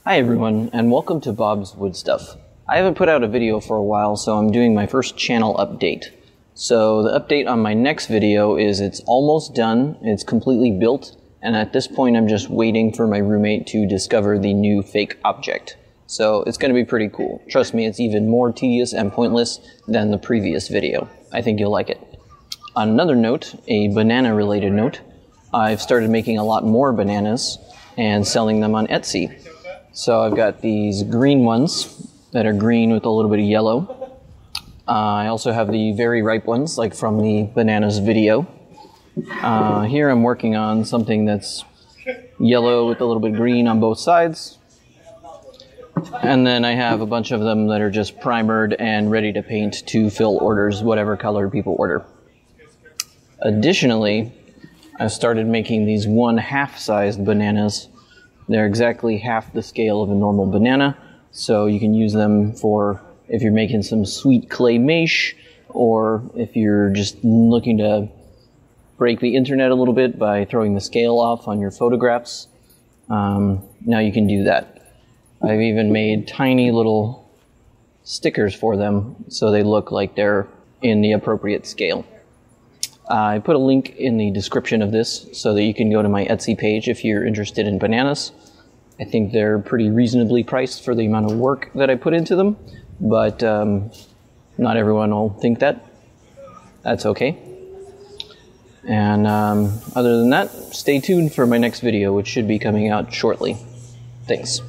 Hi everyone, and welcome to Bob's Wood Stuff. I haven't put out a video for a while, so I'm doing my first channel update. So the update on my next video is it's almost done, it's completely built, and at this point I'm just waiting for my roommate to discover the new fake object. So it's going to be pretty cool. Trust me, it's even more tedious and pointless than the previous video. I think you'll like it. On another note, a banana related note, I've started making a lot more bananas and selling them on Etsy. So I've got these green ones that are green with a little bit of yellow. I also have the very ripe ones, like from the bananas video. Here I'm working on something that's yellow with a little bit of green on both sides. And then I have a bunch of them that are just primered and ready to paint to fill orders, whatever color people order. Additionally, I started making these 1/2 sized bananas. They're exactly half the scale of a normal banana, so you can use them for if you're making some sweet clay mèche, or if you're just looking to break the internet a little bit by throwing the scale off on your photographs. Now you can do that. I've even made tiny little stickers for them so they look like they're in the appropriate scale. I put a link in the description of this so that you can go to my Etsy page if you're interested in bananas. I think they're pretty reasonably priced for the amount of work that I put into them, but not everyone will think that. That's okay. And other than that, stay tuned for my next video, which should be coming out shortly. Thanks.